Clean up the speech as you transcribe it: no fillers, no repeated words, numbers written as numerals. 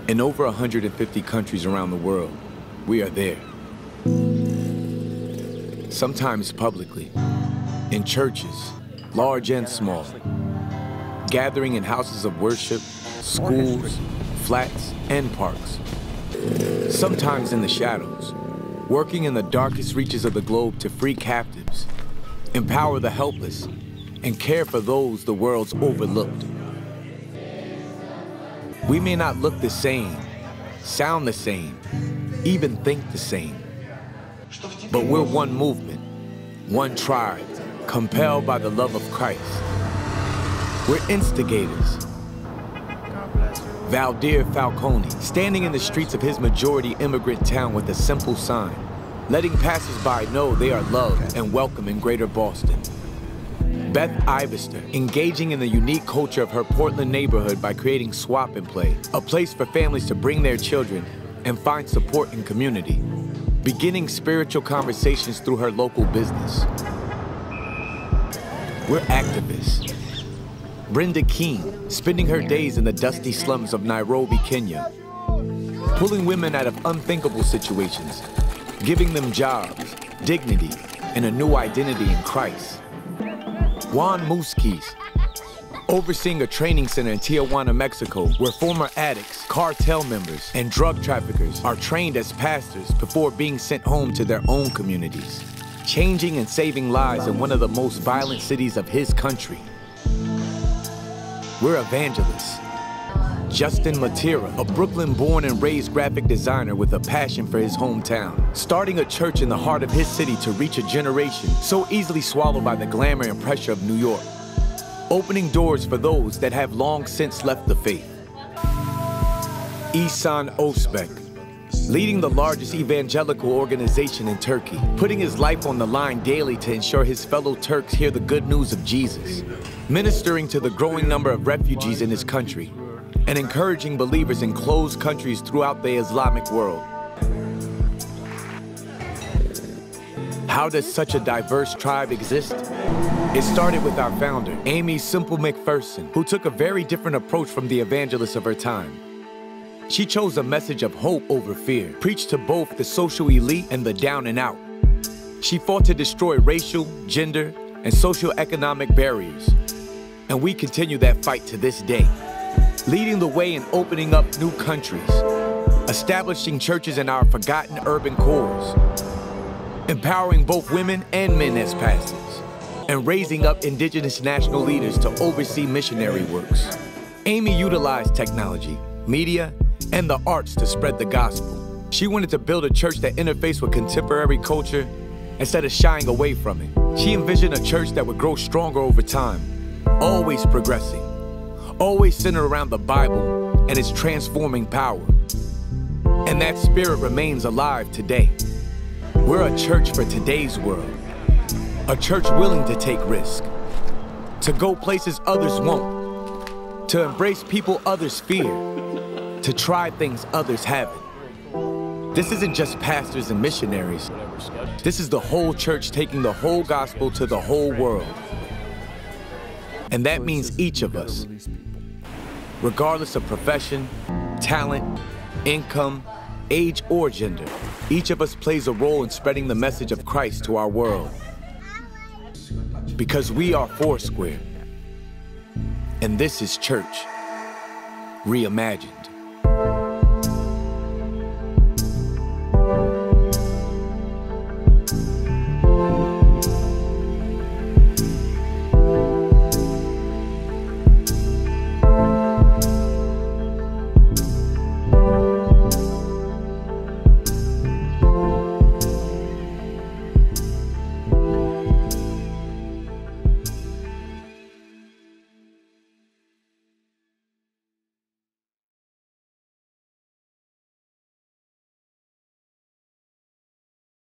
In over 150 countries around the world, we are there. Sometimes publicly, in churches, large and small, gathering in houses of worship, schools, flats, and parks. Sometimes in the shadows, working in the darkest reaches of the globe to free captives, empower the helpless, and care for those the world's overlooked. We may not look the same, sound the same, even think the same, but we're one movement, one tribe, compelled by the love of Christ. We're instigators. Valdir Falcone, standing in the streets of his majority immigrant town with a simple sign, letting passersby know they are loved and welcome in Greater Boston. Beth Ivester, engaging in the unique culture of her Portland neighborhood by creating Swap and Play, a place for families to bring their children and find support in community, beginning spiritual conversations through her local business. We're activists. Brenda Keene, spending her days in the dusty slums of Nairobi, Kenya, pulling women out of unthinkable situations, giving them jobs, dignity, and a new identity in Christ. Juan Muskis, overseeing a training center in Tijuana, Mexico, where former addicts, cartel members, and drug traffickers are trained as pastors before being sent home to their own communities, changing and saving lives in one of the most violent cities of his country. We're evangelists. Justin Matera, a Brooklyn-born and raised graphic designer with a passion for his hometown, starting a church in the heart of his city to reach a generation so easily swallowed by the glamour and pressure of New York, opening doors for those that have long since left the faith. Ihsan Özbek, leading the largest evangelical organization in Turkey, putting his life on the line daily to ensure his fellow Turks hear the good news of Jesus, ministering to the growing number of refugees in his country, and encouraging believers in closed countries throughout the Islamic world. How does such a diverse tribe exist? It started with our founder, Amy Simple McPherson, who took a very different approach from the evangelists of her time. She chose a message of hope over fear, preached to both the social elite and the down and out. She fought to destroy racial, gender, and socioeconomic barriers. And we continue that fight to this day, leading the way in opening up new countries, establishing churches in our forgotten urban cores, empowering both women and men as pastors, and raising up indigenous national leaders to oversee missionary works. Amy utilized technology, media, and the arts to spread the gospel. She wanted to build a church that interfaced with contemporary culture instead of shying away from it. She envisioned a church that would grow stronger over time, always progressing, always centered around the Bible and its transforming power. And that spirit remains alive today. We're a church for today's world, a church willing to take risks, to go places others won't, to embrace people others fear, to try things others haven't. This isn't just pastors and missionaries. This is the whole church taking the whole gospel to the whole world. And that means each of us, regardless of profession, talent, income, age, or gender, each of us plays a role in spreading the message of Christ to our world. Because we are Foursquare, and this is church reimagined.